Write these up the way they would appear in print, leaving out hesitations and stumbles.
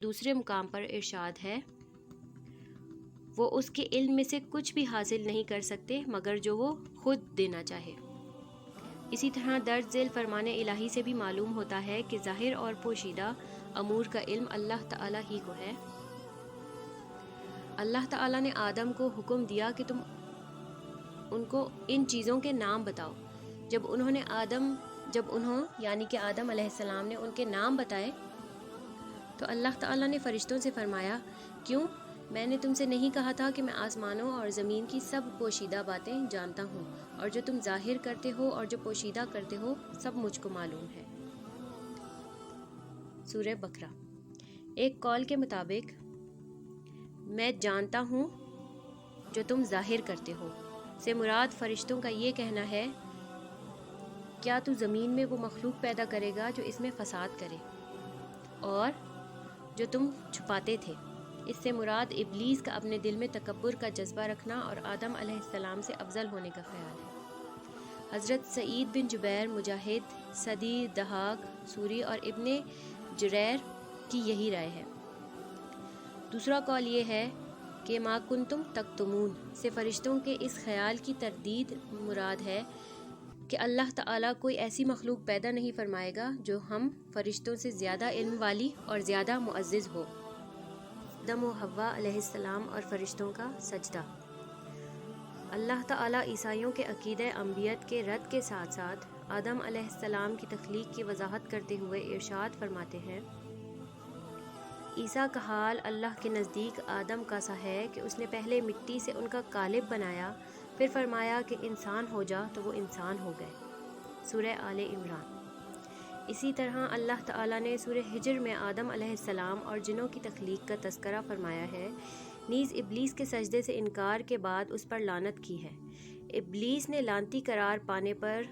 دوسرے مقام پر ارشاد ہے وہ اس کے علم میں سے کچھ بھی حاصل نہیں کر سکتے مگر جو وہ خود دینا چاہے۔ اسی طرح درج ذیل فرمان الہی سے بھی معلوم ہوتا ہے کہ ظاہر اور پوشیدہ امور کا علم اللہ تعالیٰ ہی کو ہے۔ اللہ تعالیٰ نے آدم کو حکم دیا کہ تم ان کو ان چیزوں کے نام بتاؤ۔ جب انہوں یعنی کہ آدم علیہ السلام نے ان کے نام بتائے تو اللہ تعالیٰ نے فرشتوں سے فرمایا، کیوں؟ میں نے تم سے نہیں کہا تھا کہ میں آسمانوں اور زمین کی سب پوشیدہ باتیں جانتا ہوں، اور جو تم ظاہر کرتے ہو اور جو پوشیدہ کرتے ہو سب مجھ کو معلوم ہے۔ سورہ بقرہ۔ ایک قول کے مطابق میں جانتا ہوں جو تم ظاہر کرتے ہو سے مراد فرشتوں کا یہ کہنا ہے، کیا تو زمین میں وہ مخلوق پیدا کرے گا جو اس میں فساد کرے، اور جو تم چھپاتے تھے۔ اس سے مراد ابلیس کا اپنے دل میں تکبر کا جذبہ رکھنا اور آدم علیہ السلام سے افضل ہونے کا خیال ہے۔ حضرت سعید بن جبیر، مجاہد، سدی، دہاق، سوری اور ابن جریر کی یہی رائے ہے۔ دوسرا قول یہ ہے کہ ما کنتم تکتمون سے فرشتوں کے اس خیال کی تردید مراد ہے کہ اللہ تعالیٰ کوئی ایسی مخلوق پیدا نہیں فرمائے گا جو ہم فرشتوں سے زیادہ علم والی اور زیادہ معزز ہو۔ آدم و حوا علیہ السلام اور فرشتوں کا سجدہ۔ اللہ تعالیٰ عیسائیوں کے عقیدہ انبیت کے رد کے ساتھ ساتھ آدم علیہ السلام کی تخلیق کی وضاحت کرتے ہوئے ارشاد فرماتے ہیں، عیسیٰ کا حال اللہ کے نزدیک آدم کا سا ہے کہ اس نے پہلے مٹی سے ان کا قالب بنایا، پھر فرمایا کہ انسان ہو جا تو وہ انسان ہو گئے۔ سورہ آل عمران۔ اسی طرح اللہ تعالیٰ نے سورہ ہجر میں آدم علیہ السلام اور جنوں کی تخلیق کا تذکرہ فرمایا ہے، نیز ابلیس کے سجدے سے انکار کے بعد اس پر لعنت کی ہے۔ ابلیس نے لعنتی قرار پانے پر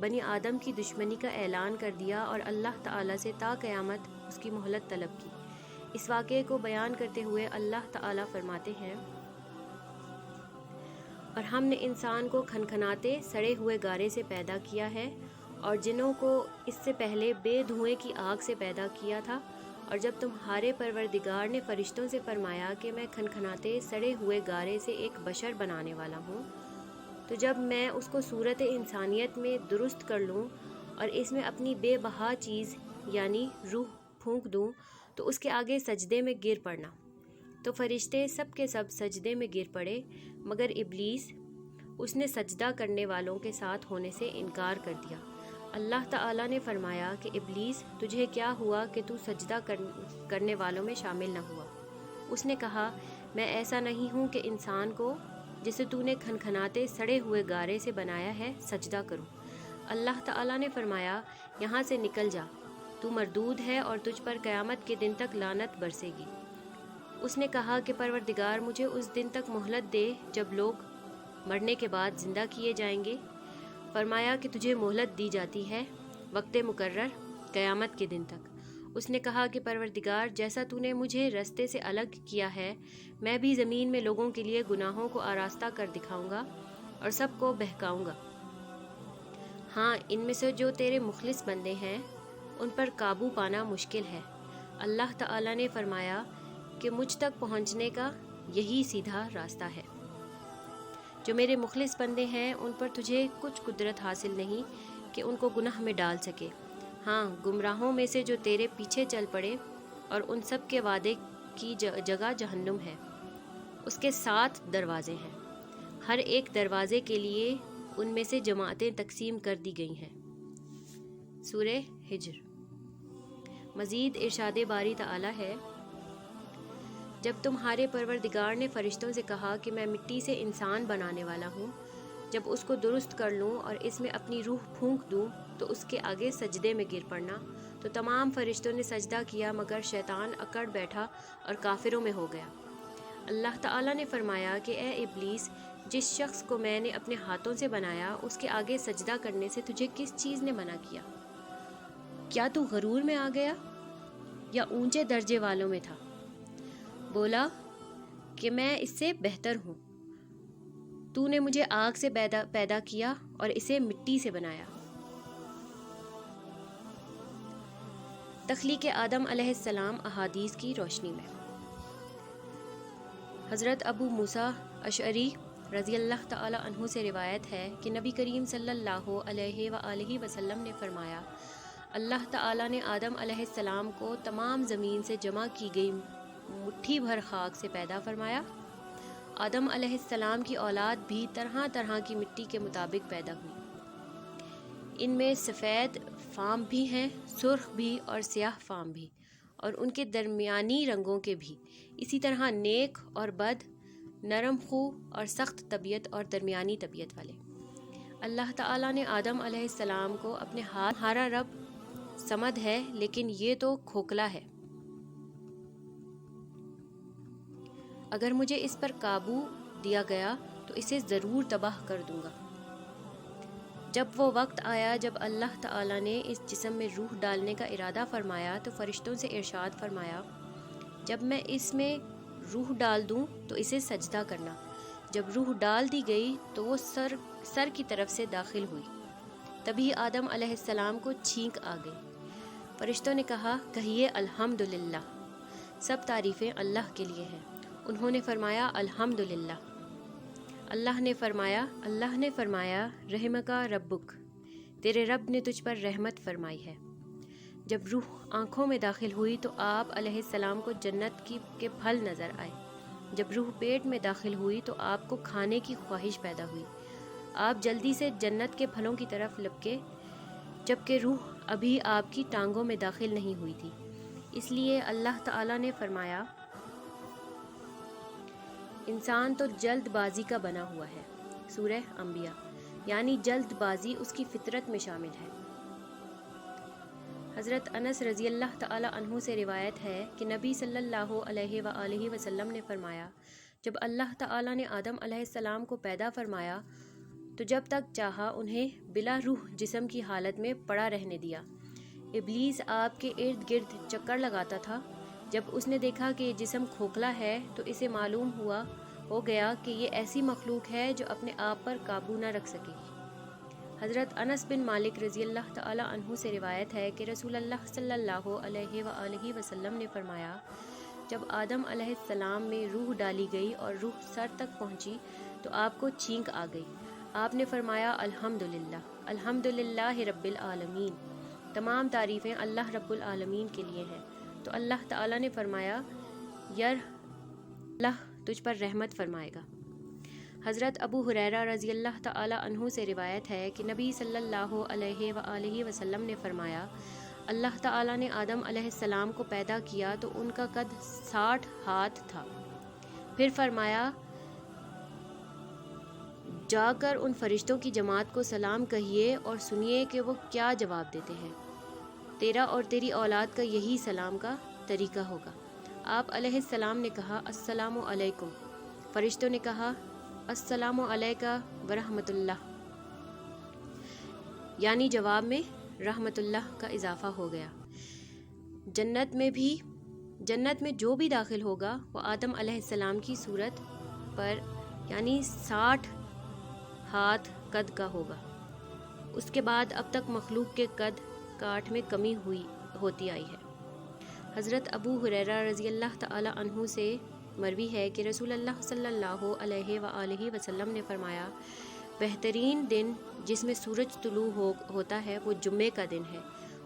بنی آدم کی دشمنی کا اعلان کر دیا اور اللہ تعالیٰ سے تا قیامت اس کی مہلت طلب کی۔ اس واقعے کو بیان کرتے ہوئے اللہ تعالیٰ فرماتے ہیں، اور ہم نے انسان کو کھنکھناتے سڑے ہوئے گارے سے پیدا کیا ہے، اور جنوں کو اس سے پہلے بے دھوئیں کی آگ سے پیدا کیا تھا، اور جب تمہارے پروردگار نے فرشتوں سے فرمایا کہ میں کھنکھناتے سڑے ہوئے گارے سے ایک بشر بنانے والا ہوں، تو جب میں اس کو صورت انسانیت میں درست کر لوں اور اس میں اپنی بے بہا چیز یعنی روح پھونک دوں تو اس کے آگے سجدے میں گر پڑنا۔ تو فرشتے سب کے سب سجدے میں گر پڑے مگر ابلیس، اس نے سجدہ کرنے والوں کے ساتھ ہونے سے انکار کر دیا۔ اللہ تعالیٰ نے فرمایا کہ ابلیس، تجھے کیا ہوا کہ تو سجدہ کرنے والوں میں شامل نہ ہوا؟ اس نے کہا، میں ایسا نہیں ہوں کہ انسان کو جسے تو نے کھنکھناتے سڑے ہوئے گارے سے بنایا ہے سجدہ کروں۔ اللہ تعالیٰ نے فرمایا، یہاں سے نکل جا، تو مردود ہے اور تجھ پر قیامت کے دن تک لعنت برسے گی۔ اس نے کہا کہ پروردگار، مجھے اس دن تک مہلت دے جب لوگ مرنے کے بعد زندہ کیے جائیں گے۔ فرمایا کہ تجھے مہلت دی جاتی ہے وقت مقرر قیامت کے دن تک۔ اس نے کہا کہ پروردگار، جیسا تو نے مجھے رستے سے الگ کیا ہے، میں بھی زمین میں لوگوں کے لیے گناہوں کو آراستہ کر دکھاؤں گا اور سب کو بہکاؤں گا۔ ہاں، ان میں سے جو تیرے مخلص بندے ہیں ان پر قابو پانا مشکل ہے۔ اللہ تعالیٰ نے فرمایا کہ مجھ تک پہنچنے کا یہی سیدھا راستہ ہے۔ جو میرے مخلص بندے ہیں ان پر تجھے کچھ قدرت حاصل نہیں کہ ان کو گناہ میں ڈال سکے۔ ہاں، گمراہوں میں سے جو تیرے پیچھے چل پڑے، اور ان سب کے وعدے کی جگہ جہنم ہے، اس کے 7 دروازے ہیں، ہر ایک دروازے کے لیے ان میں سے جماعتیں تقسیم کر دی گئی ہیں۔ سورہ ہجر۔ مزید ارشاد باری تعالیٰ ہے، جب تمہارے پروردگار نے فرشتوں سے کہا کہ میں مٹی سے انسان بنانے والا ہوں، جب اس کو درست کر لوں اور اس میں اپنی روح پھونک دوں تو اس کے آگے سجدے میں گر پڑنا، تو تمام فرشتوں نے سجدہ کیا مگر شیطان اکڑ بیٹھا اور کافروں میں ہو گیا۔ اللہ تعالیٰ نے فرمایا کہ اے ابلیس، جس شخص کو میں نے اپنے ہاتھوں سے بنایا اس کے آگے سجدہ کرنے سے تجھے کس چیز نے منع کیا؟ کیا تو غرور میں آ گیا یا اونچے درجے والوں میں تھا؟ بولا کہ میں اس سے بہتر ہوں۔ تو نے مجھے آگ سے پیدا کیا اور اسے مٹی سے بنایا۔ تخلیق آدم علیہ السلام احادیث کی روشنی میں۔ حضرت ابو موسیٰ اشعری رضی اللہ تعالی عنہ سے روایت ہے کہ نبی کریم صلی اللہ علیہ وآلہ وسلم نے فرمایا، اللہ تعالی نے آدم علیہ السلام کو تمام زمین سے جمع کی گئی مٹھی بھر خاک سے پیدا فرمایا۔ آدم علیہ السلام کی اولاد بھی طرح طرح کی مٹی کے مطابق پیدا ہوئی۔ ان میں سفید فام بھی ہیں، سرخ بھی اور سیاہ فام بھی، اور ان کے درمیانی رنگوں کے بھی، اسی طرح نیک اور بد، نرم خو اور سخت طبیعت اور درمیانی طبیعت والے۔ اللہ تعالیٰ نے آدم علیہ السلام کو اپنے ہاتھ، ہمارا رب صمد ہے لیکن یہ تو کھوکھلا ہے، اگر مجھے اس پر قابو دیا گیا تو اسے ضرور تباہ کر دوں گا۔ جب وہ وقت آیا جب اللہ تعالیٰ نے اس جسم میں روح ڈالنے کا ارادہ فرمایا تو فرشتوں سے ارشاد فرمایا، جب میں اس میں روح ڈال دوں تو اسے سجدہ کرنا۔ جب روح ڈال دی گئی تو وہ سر کی طرف سے داخل ہوئی، تبھی آدم علیہ السلام کو چھینک آ گئی۔ فرشتوں نے کہا، کہیے الحمدللہ، سب تعریفیں اللہ کے لیے ہیں۔ انہوں نے فرمایا، الحمدللہ۔ اللہ نے فرمایا رحمکا ربک، تیرے رب نے تجھ پر رحمت فرمائی ہے۔ جب روح آنکھوں میں داخل ہوئی تو آپ علیہ السلام کو جنت کے پھل نظر آئے۔ جب روح پیٹ میں داخل ہوئی تو آپ کو کھانے کی خواہش پیدا ہوئی۔ آپ جلدی سے جنت کے پھلوں کی طرف لپکے، جبکہ روح ابھی آپ کی ٹانگوں میں داخل نہیں ہوئی تھی۔ اس لیے اللہ تعالیٰ نے فرمایا، انسان تو جلد بازی کا بنا ہوا ہے۔ سورہ انبیاء، یعنی جلد بازی اس کی فطرت میں شامل ہے۔ حضرت انس رضی اللہ تعالی عنہ سے روایت ہے کہ نبی صلی اللہ علیہ وآلہ وسلم نے فرمایا، جب اللہ تعالی نے آدم علیہ السلام کو پیدا فرمایا تو جب تک چاہا انہیں بلا روح جسم کی حالت میں پڑا رہنے دیا۔ ابلیس آپ کے ارد گرد چکر لگاتا تھا۔ جب اس نے دیکھا کہ یہ جسم کھوکھلا ہے تو اسے معلوم ہو گیا کہ یہ ایسی مخلوق ہے جو اپنے آپ پر قابو نہ رکھ سکے گی۔ حضرت انس بن مالک رضی اللہ تعالی عنہ سے روایت ہے کہ رسول اللہ صلی اللہ علیہ وآلہ وسلم نے فرمایا، جب آدم علیہ السلام میں روح ڈالی گئی اور روح سر تک پہنچی تو آپ کو چھینک آ گئی۔ آپ نے فرمایا، الحمدللہ، الحمدللہ رب العالمین، تمام تعریفیں اللہ رب العالمین کے لیے ہیں۔ تو اللہ تعالیٰ نے فرمایا، اللہ تجھ پر رحمت فرمائے گا۔ حضرت ابو ہریرہ رضی اللہ تعالی عنہ سے روایت ہے کہ نبی صلی اللہ علیہ وآلہ وسلم نے فرمایا، اللہ تعالیٰ نے آدم علیہ السلام کو پیدا کیا تو ان کا قد 60 ہاتھ تھا۔ پھر فرمایا، جا کر ان فرشتوں کی جماعت کو سلام کہیے اور سنیے کہ وہ کیا جواب دیتے ہیں۔ تیرا اور تیری اولاد کا یہی سلام کا طریقہ ہوگا۔ آپ علیہ السلام نے کہا، السلام علیکم۔ فرشتوں نے کہا، السلام علیکہ ورحمۃ اللہ، یعنی جواب میں رحمت اللہ کا اضافہ ہو گیا۔ جنت میں جو بھی داخل ہوگا وہ آدم علیہ السلام کی صورت پر، یعنی 60 ہاتھ قد کا ہوگا۔ اس کے بعد اب تک مخلوق کے قد کاٹ میں کمی ہوتی آئی ہے۔ حضرت ابو ہریرہ رضی اللہ تعالی عنہ سے مروی ہے کہ رسول اللہ صلی اللہ علیہ وآلہ وسلم نے فرمایا، بہترین دن جس میں سورج طلوع ہوتا ہے وہ جمعے کا دن ہے۔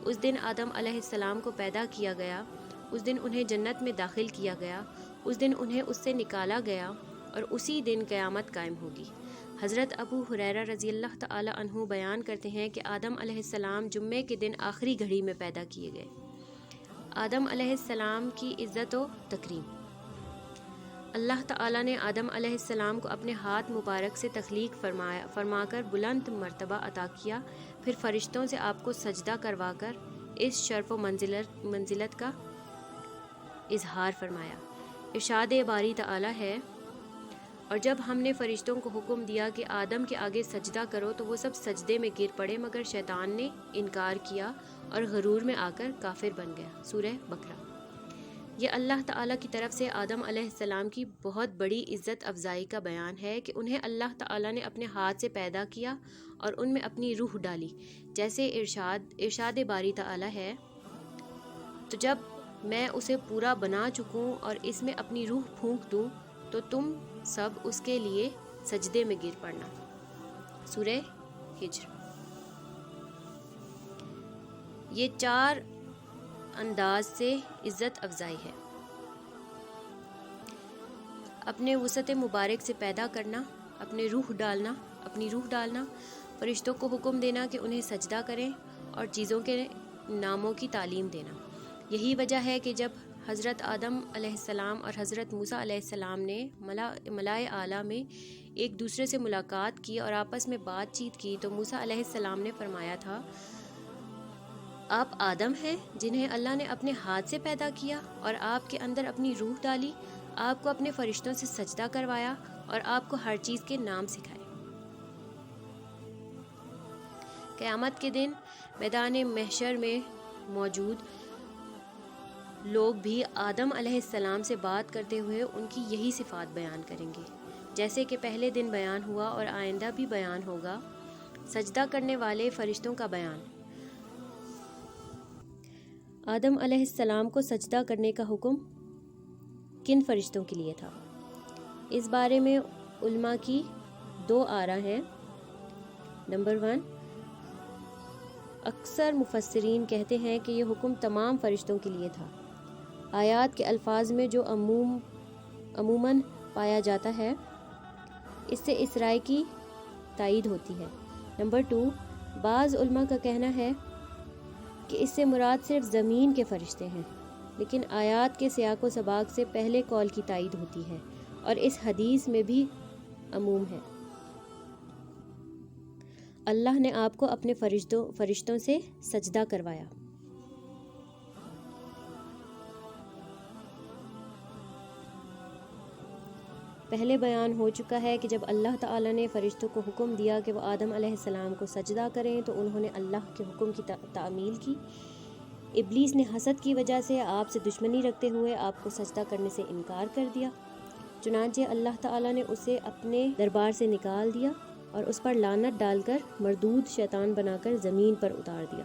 اس دن آدم علیہ السلام کو پیدا کیا گیا، اس دن انہیں جنت میں داخل کیا گیا، اس دن انہیں اس سے نکالا گیا اور اسی دن قیامت قائم ہوگی۔ حضرت ابو ہریرہ رضی اللہ تعالی عنہ بیان کرتے ہیں کہ آدم علیہ السلام جمعے کے دن آخری گھڑی میں پیدا کیے گئے۔ آدم علیہ السلام کی عزت و تکریم۔ اللہ تعالیٰ نے آدم علیہ السلام کو اپنے ہاتھ مبارک سے تخلیق فرما کر بلند مرتبہ عطا کیا، پھر فرشتوں سے آپ کو سجدہ کروا کر اس شرف و منزلت کا اظہار فرمایا۔ ارشاد باری تعالیٰ ہے، اور جب ہم نے فرشتوں کو حکم دیا کہ آدم کے آگے سجدہ کرو تو وہ سب سجدے میں گر پڑے مگر شیطان نے انکار کیا اور غرور میں آ کر کافر بن گیا۔ سورہ بقرہ۔ یہ اللہ تعالیٰ کی طرف سے آدم علیہ السلام کی بہت بڑی عزت افزائی کا بیان ہے کہ انہیں اللہ تعالیٰ نے اپنے ہاتھ سے پیدا کیا اور ان میں اپنی روح ڈالی، جیسے ارشاد باری تعالیٰ ہے، تو جب میں اسے پورا بنا چکوں اور اس میں اپنی روح پھونک دوں تو تم سب اس کے لیے سجدے میں گر پڑنا۔ سورہ ہجر۔ یہ 4 انداز سے عزت افزائی ہے۔ اپنے وسعت مبارک سے پیدا کرنا، اپنی روح ڈالنا، فرشتوں کو حکم دینا کہ انہیں سجدہ کریں اور چیزوں کے ناموں کی تعلیم دینا۔ یہی وجہ ہے کہ جب حضرت آدم علیہ السلام اور حضرت موسیٰ علیہ السلام نے ملائے اعلیٰ میں ایک دوسرے سے ملاقات کی اور آپس میں بات چیت کی تو موسیٰ علیہ السلام نے فرمایا تھا، آپ آدم ہیں جنہیں اللہ نے اپنے ہاتھ سے پیدا کیا اور آپ کے اندر اپنی روح ڈالی، آپ کو اپنے فرشتوں سے سجدہ کروایا اور آپ کو ہر چیز کے نام سکھائے۔ قیامت کے دن میدان محشر میں موجود لوگ بھی آدم علیہ السلام سے بات کرتے ہوئے ان کی یہی صفات بیان کریں گے، جیسے کہ پہلے دن بیان ہوا اور آئندہ بھی بیان ہوگا۔ سجدہ کرنے والے فرشتوں کا بیان۔ آدم علیہ السلام کو سجدہ کرنے کا حکم کن فرشتوں کے لیے تھا؟ اس بارے میں علماء کی 2 آراء ہیں۔ نمبر 1، اکثر مفسرین کہتے ہیں کہ یہ حکم تمام فرشتوں کے لیے تھا۔ آیات کے الفاظ میں جو عموماً پایا جاتا ہے اس سے اس رائے کی تائید ہوتی ہے۔ نمبر 2، بعض علماء کا کہنا ہے کہ اس سے مراد صرف زمین کے فرشتے ہیں، لیکن آیات کے سیاق و سباق سے پہلے قول کی تائید ہوتی ہے اور اس حدیث میں بھی عموم ہے۔ اللہ نے آپ کو اپنے فرشتوں سے سجدہ کروایا۔ پہلے بیان ہو چکا ہے کہ جب اللہ تعالیٰ نے فرشتوں کو حکم دیا کہ وہ آدم علیہ السلام کو سجدہ کریں تو انہوں نے اللہ کے حکم کی تعمیل کی۔ ابلیس نے حسد کی وجہ سے آپ سے دشمنی رکھتے ہوئے آپ کو سجدہ کرنے سے انکار کر دیا، چنانچہ اللہ تعالیٰ نے اسے اپنے دربار سے نکال دیا اور اس پر لعنت ڈال کر مردود شیطان بنا کر زمین پر اتار دیا۔